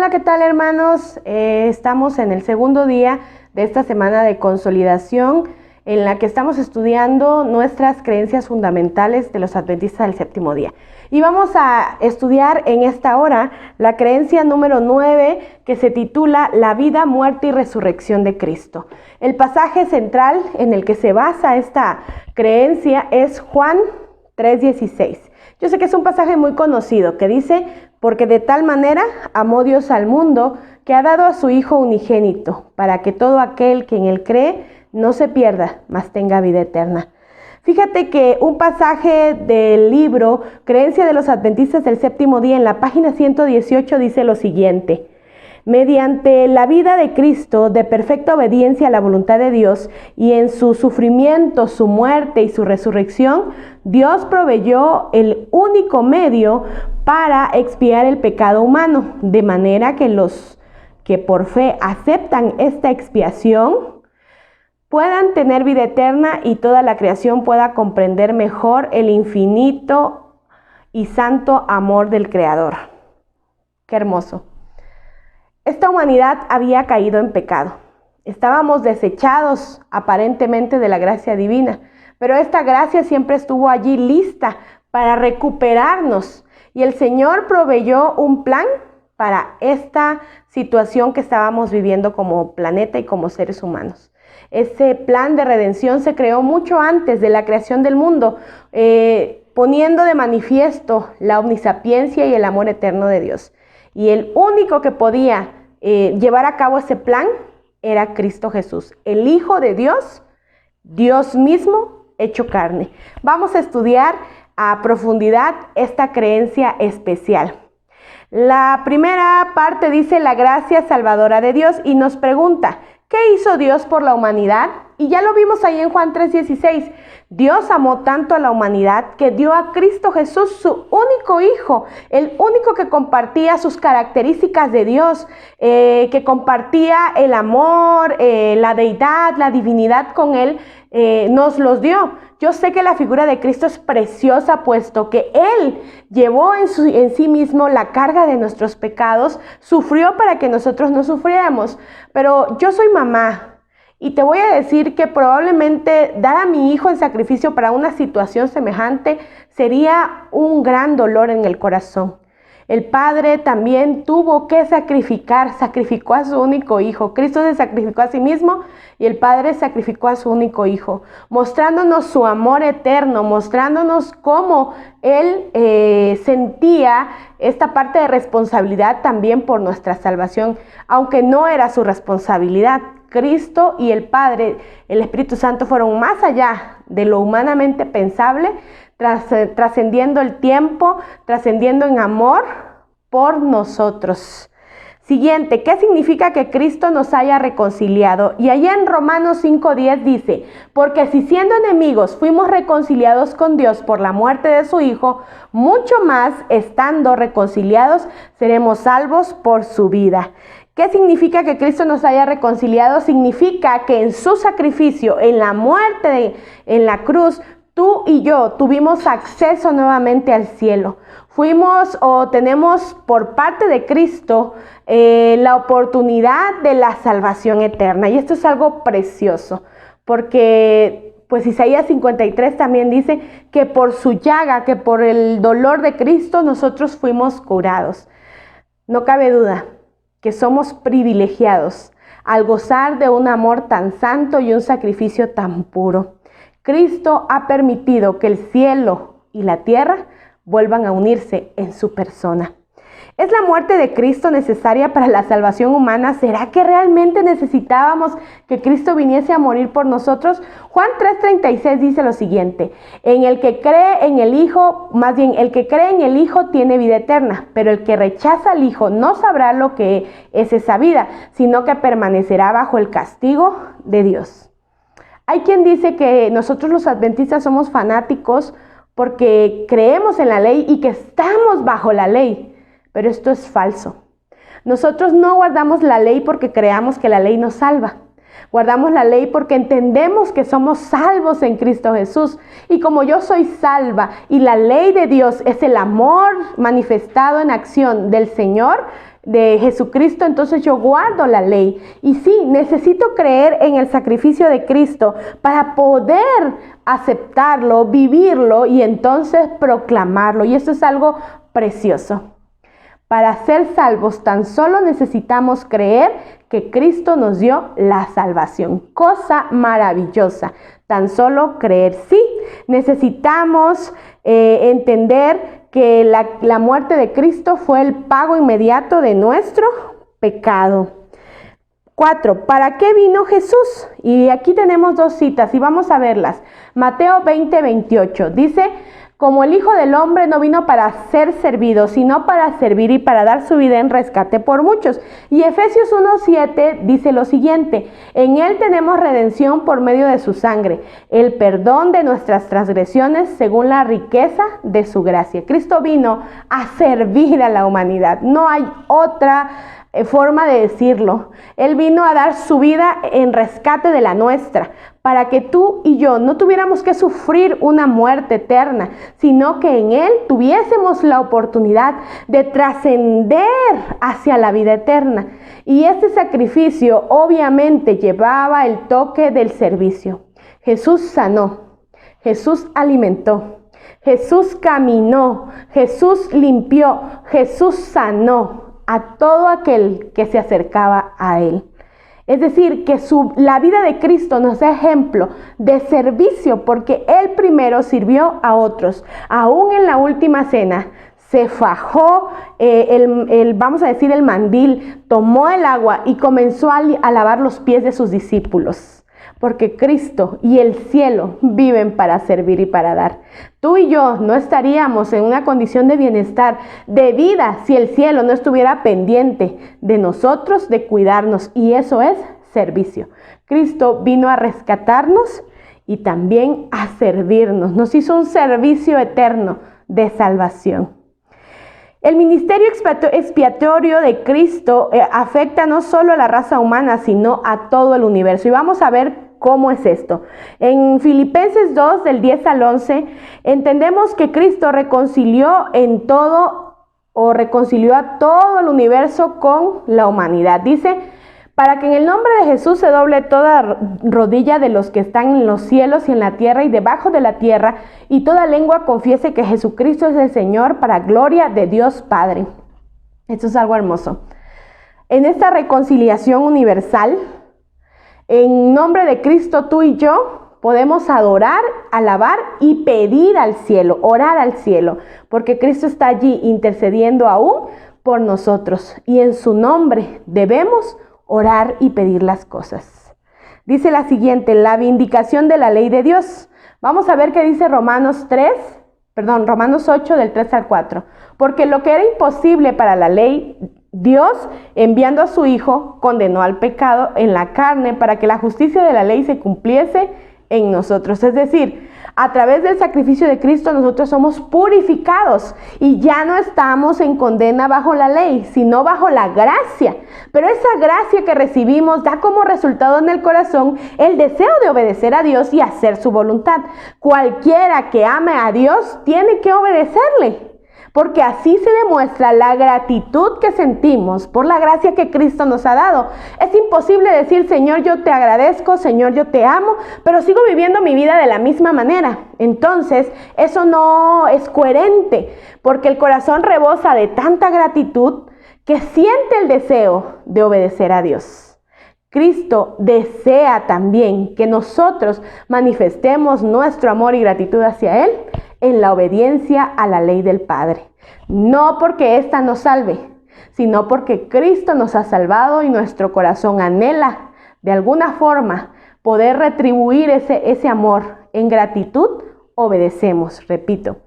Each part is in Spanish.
Hola, ¿qué tal, hermanos? Estamos en el segundo día de esta semana de consolidación en la que estamos estudiando nuestras creencias fundamentales de los adventistas del séptimo día. Y vamos a estudiar en esta hora la creencia número 9 que se titula La vida, muerte y resurrección de Cristo. El pasaje central en el que se basa esta creencia es Juan 3:16. Yo sé que es un pasaje muy conocido que dice: porque de tal manera amó Dios al mundo que ha dado a su Hijo unigénito, para que todo aquel que en él cree no se pierda, mas tenga vida eterna. Fíjate que un pasaje del libro Creencia de los Adventistas del Séptimo Día en la página 118 dice lo siguiente: mediante la vida de Cristo, de perfecta obediencia a la voluntad de Dios, y en su sufrimiento, su muerte y su resurrección, Dios proveyó el único medio para expiar el pecado humano, de manera que los que por fe aceptan esta expiación puedan tener vida eterna y toda la creación pueda comprender mejor el infinito y santo amor del Creador. ¡Qué hermoso! Esta humanidad había caído en pecado. Estábamos desechados aparentemente de la gracia divina, pero esta gracia siempre estuvo allí lista para recuperarnos. Y el Señor proveyó un plan para esta situación que estábamos viviendo como planeta y como seres humanos. Ese plan de redención se creó mucho antes de la creación del mundo, poniendo de manifiesto la omnisapiencia y el amor eterno de Dios. Y el único que podía llevar a cabo ese plan era Cristo Jesús, el Hijo de Dios, Dios mismo hecho carne. Vamos a estudiar a profundidad esta creencia especial. La primera parte dice la gracia salvadora de Dios y nos pregunta: ¿qué hizo Dios por la humanidad? Y ya lo vimos ahí en Juan 3:16. Dios amó tanto a la humanidad que dio a Cristo Jesús, su único Hijo, el único que compartía sus características de Dios, que compartía el amor, la deidad, la divinidad con Él, nos los dio. Yo sé que la figura de Cristo es preciosa, puesto que Él llevó en sí mismo la carga de nuestros pecados, sufrió para que nosotros no sufriéramos. Pero yo soy mamá y te voy a decir que probablemente dar a mi hijo en sacrificio para una situación semejante sería un gran dolor en el corazón. El Padre también tuvo que sacrificó a su único Hijo. Cristo se sacrificó a sí mismo y el Padre sacrificó a su único Hijo, mostrándonos su amor eterno, mostrándonos cómo Él sentía esta parte de responsabilidad también por nuestra salvación, aunque no era su responsabilidad. Cristo y el Padre, el Espíritu Santo, fueron más allá de lo humanamente pensable, trascendiendo el tiempo, trascendiendo en amor por nosotros. Siguiente, ¿qué significa que Cristo nos haya reconciliado? Y allá en Romanos 5:10 dice: porque si siendo enemigos fuimos reconciliados con Dios por la muerte de su Hijo, mucho más estando reconciliados seremos salvos por su vida. ¿Qué significa que Cristo nos haya reconciliado? Significa que en su sacrificio, en la muerte, en la cruz, tú y yo tuvimos acceso nuevamente al cielo. Tenemos por parte de Cristo la oportunidad de la salvación eterna. Y esto es algo precioso, porque pues Isaías 53 también dice que por su llaga, que por el dolor de Cristo nosotros fuimos curados. No cabe duda que somos privilegiados al gozar de un amor tan santo y un sacrificio tan puro. Cristo ha permitido que el cielo y la tierra vuelvan a unirse en su persona. ¿Es la muerte de Cristo necesaria para la salvación humana? ¿Será que realmente necesitábamos que Cristo viniese a morir por nosotros? Juan 3:36 dice lo siguiente: el que cree en el Hijo tiene vida eterna, pero el que rechaza al Hijo no sabrá lo que es esa vida, sino que permanecerá bajo el castigo de Dios. Hay quien dice que nosotros los adventistas somos fanáticos porque creemos en la ley y que estamos bajo la ley. Pero esto es falso. Nosotros no guardamos la ley porque creamos que la ley nos salva. Guardamos la ley porque entendemos que somos salvos en Cristo Jesús. Y como yo soy salva y la ley de Dios es el amor manifestado en acción del Señor, de Jesucristo, entonces yo guardo la ley. Y sí, necesito creer en el sacrificio de Cristo para poder aceptarlo, vivirlo y entonces proclamarlo. Y eso es algo precioso. Para ser salvos tan solo necesitamos creer que Cristo nos dio la salvación. Cosa maravillosa. Tan solo creer. Sí, necesitamos entender que la muerte de Cristo fue el pago inmediato de nuestro pecado. 4. ¿Para qué vino Jesús? Y aquí tenemos dos citas y vamos a verlas. Mateo 20:28 dice: como el Hijo del Hombre no vino para ser servido, sino para servir y para dar su vida en rescate por muchos. Y Efesios 1:7 dice lo siguiente: en Él tenemos redención por medio de su sangre, el perdón de nuestras transgresiones según la riqueza de su gracia. Cristo vino a servir a la humanidad. No hay otra forma de decirlo. Él vino a dar su vida en rescate de la nuestra, para que tú y yo no tuviéramos que sufrir una muerte eterna, sino que en Él tuviésemos la oportunidad de trascender hacia la vida eterna. Y este sacrificio obviamente llevaba el toque del servicio. Jesús sanó, Jesús alimentó, Jesús caminó, Jesús limpió, Jesús sanó a todo aquel que se acercaba a Él. Es decir, que la vida de Cristo nos da ejemplo de servicio, porque Él primero sirvió a otros. Aún en la última cena se fajó vamos a decir, el mandil, tomó el agua y comenzó a lavar los pies de sus discípulos. Porque Cristo y el cielo viven para servir y para dar. Tú y yo no estaríamos en una condición de bienestar, de vida, si el cielo no estuviera pendiente de nosotros, de cuidarnos. Y eso es servicio. Cristo vino a rescatarnos y también a servirnos. Nos hizo un servicio eterno de salvación. El ministerio expiatorio de Cristo afecta no solo a la raza humana, sino a todo el universo. Y vamos a ver ¿cómo es esto? En Filipenses 2, del 10 al 11, entendemos que Cristo reconcilió a todo el universo con la humanidad. Dice: para que en el nombre de Jesús se doble toda rodilla de los que están en los cielos y en la tierra y debajo de la tierra, y toda lengua confiese que Jesucristo es el Señor, para gloria de Dios Padre. Esto es algo hermoso. En esta reconciliación universal, en nombre de Cristo, tú y yo podemos adorar, alabar y pedir al cielo, orar al cielo, porque Cristo está allí intercediendo aún por nosotros, y en su nombre debemos orar y pedir las cosas. Dice la siguiente: la vindicación de la ley de Dios. Vamos a ver qué dice Romanos 8, del 3 al 4. Porque lo que era imposible para la ley, Dios, enviando a su Hijo, condenó al pecado en la carne para que la justicia de la ley se cumpliese en nosotros. Es decir, a través del sacrificio de Cristo nosotros somos purificados y ya no estamos en condena bajo la ley, sino bajo la gracia. Pero esa gracia que recibimos da como resultado en el corazón el deseo de obedecer a Dios y hacer su voluntad. Cualquiera que ame a Dios tiene que obedecerle, porque así se demuestra la gratitud que sentimos por la gracia que Cristo nos ha dado. Es imposible decir: Señor, yo te agradezco, Señor, yo te amo, pero sigo viviendo mi vida de la misma manera. Entonces, eso no es coherente, porque el corazón rebosa de tanta gratitud que siente el deseo de obedecer a Dios. Cristo desea también que nosotros manifestemos nuestro amor y gratitud hacia Él en la obediencia a la ley del Padre. No porque ésta nos salve, sino porque Cristo nos ha salvado y nuestro corazón anhela de alguna forma poder retribuir ese amor. En gratitud obedecemos, repito.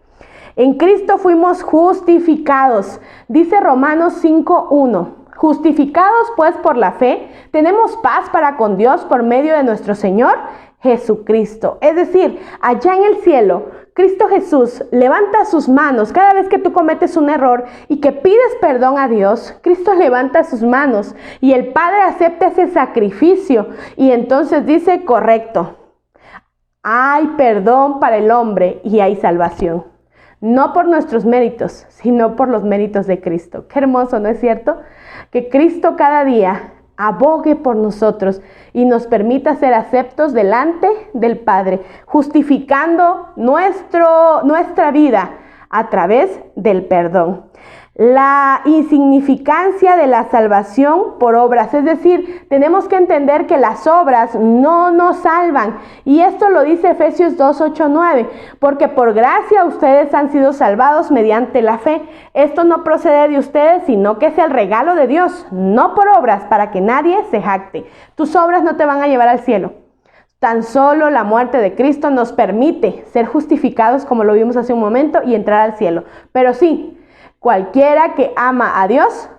En Cristo fuimos justificados. Dice Romanos 5:1. Justificados pues por la fe, tenemos paz para con Dios por medio de nuestro Señor Jesucristo. Es decir, allá en el cielo, Cristo Jesús levanta sus manos cada vez que tú cometes un error y que pides perdón a Dios. Cristo levanta sus manos y el Padre acepta ese sacrificio y entonces dice: correcto, hay perdón para el hombre y hay salvación. no por nuestros méritos, sino por los méritos de Cristo. Qué hermoso, ¿no es cierto? Que Cristo cada día abogue por nosotros y nos permita ser aceptos delante del Padre, justificando nuestra vida a través del perdón. La insignificancia de la salvación por obras, es decir, tenemos que entender que las obras no nos salvan, y esto lo dice Efesios 2, 8, 9, porque por gracia ustedes han sido salvados mediante la fe. Esto no procede de ustedes, sino que es el regalo de Dios, no por obras, para que nadie se jacte. Tus obras no te van a llevar al cielo. Tan solo la muerte de Cristo nos permite ser justificados, como lo vimos hace un momento, y entrar al cielo. Pero sí, cualquiera que ama a Dios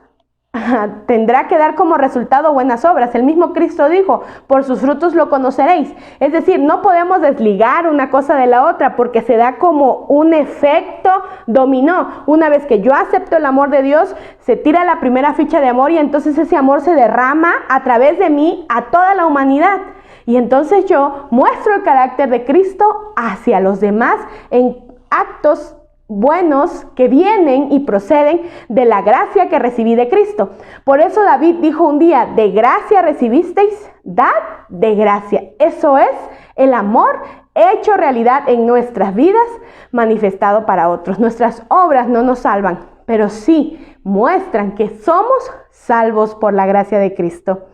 tendrá que dar como resultado buenas obras. El mismo Cristo dijo, por sus frutos lo conoceréis. Es decir, no podemos desligar una cosa de la otra, porque se da como un efecto dominó. Una vez que yo acepto el amor de Dios, se tira la primera ficha de amor, y entonces ese amor se derrama a través de mí a toda la humanidad. Y entonces yo muestro el carácter de Cristo hacia los demás en actos buenos que vienen y proceden de la gracia que recibí de Cristo. Por eso David dijo un día, de gracia recibisteis, dad de gracia. Eso es el amor hecho realidad en nuestras vidas, manifestado para otros. Nuestras obras no nos salvan, pero sí muestran que somos salvos por la gracia de Cristo.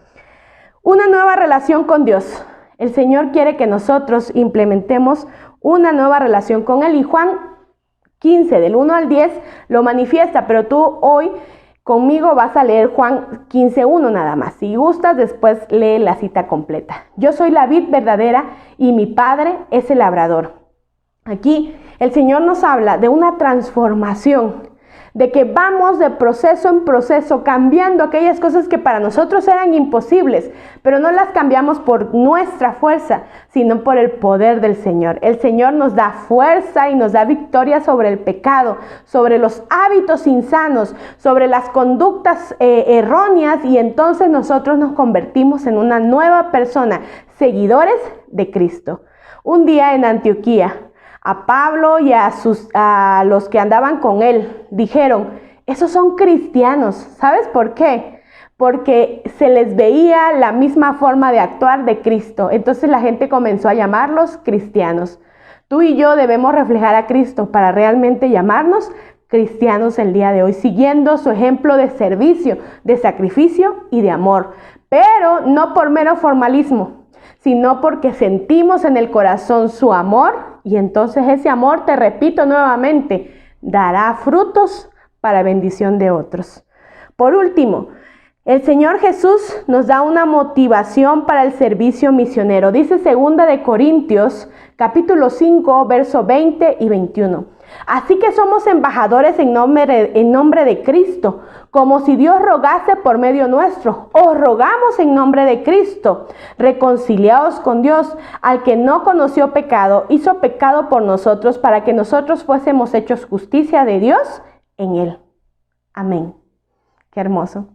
Una nueva relación con Dios. El Señor quiere que nosotros implementemos una nueva relación con Él, y Juan 15, del 1 al 10, lo manifiesta, pero tú hoy conmigo vas a leer Juan 15, 1 nada más. Si gustas, después lee la cita completa. Yo soy la vid verdadera y mi Padre es el labrador. Aquí el Señor nos habla de una transformación, de que vamos de proceso en proceso cambiando aquellas cosas que para nosotros eran imposibles, pero no las cambiamos por nuestra fuerza, sino por el poder del Señor. El Señor nos da fuerza y nos da victoria sobre el pecado, sobre los hábitos insanos, sobre las conductas erróneas, y entonces nosotros nos convertimos en una nueva persona, seguidores de Cristo. Un día en Antioquía, a Pablo y a los que andaban con él dijeron, esos son cristianos. ¿Sabes por qué? Porque se les veía la misma forma de actuar de Cristo. Entonces la gente comenzó a llamarlos cristianos. Tú y yo debemos reflejar a Cristo para realmente llamarnos cristianos el día de hoy, siguiendo su ejemplo de servicio, de sacrificio y de amor, pero no por mero formalismo, sino porque sentimos en el corazón su amor, y entonces ese amor, te repito nuevamente, dará frutos para bendición de otros. Por último, el Señor Jesús nos da una motivación para el servicio misionero. Dice 2 de Corintios, capítulo 5, verso 20 y 21. Así que somos embajadores en nombre de Cristo, como si Dios rogase por medio nuestro. Os rogamos en nombre de Cristo, reconciliaos con Dios. Al que no conoció pecado, hizo pecado por nosotros, para que nosotros fuésemos hechos justicia de Dios en Él. Amén. Qué hermoso.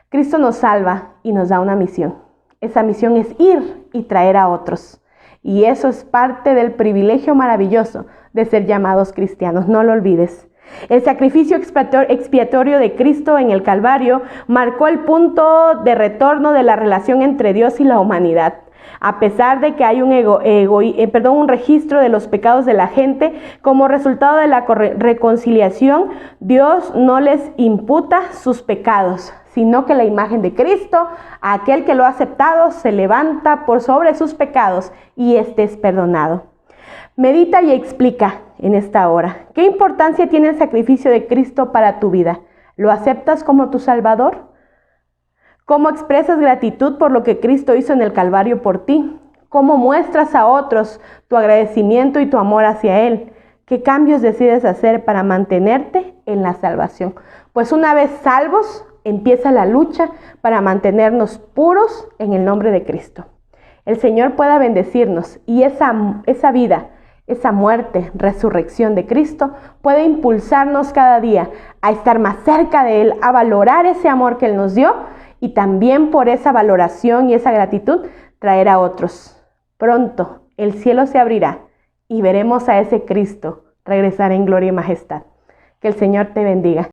Cristo nos salva y nos da una misión. Esa misión es ir y traer a otros. Y eso es parte del privilegio maravilloso de ser llamados cristianos. No lo olvides. El sacrificio expiatorio de Cristo en el Calvario marcó el punto de retorno de la relación entre Dios y la humanidad. A pesar de que hay un registro de los pecados de la gente, como resultado de la reconciliación, Dios no les imputa sus pecados, sino que la imagen de Cristo, aquel que lo ha aceptado, se levanta por sobre sus pecados y éste es perdonado. Medita y explica en esta hora, ¿qué importancia tiene el sacrificio de Cristo para tu vida? ¿Lo aceptas como tu Salvador? ¿Cómo expresas gratitud por lo que Cristo hizo en el Calvario por ti? ¿Cómo muestras a otros tu agradecimiento y tu amor hacia Él? ¿Qué cambios decides hacer para mantenerte en la salvación? Pues una vez salvos, empieza la lucha para mantenernos puros en el nombre de Cristo. El Señor pueda bendecirnos y esa vida, esa muerte, resurrección de Cristo puede impulsarnos cada día a estar más cerca de Él, a valorar ese amor que Él nos dio, y también por esa valoración y esa gratitud traer a otros. Pronto el cielo se abrirá y veremos a ese Cristo regresar en gloria y majestad. Que el Señor te bendiga.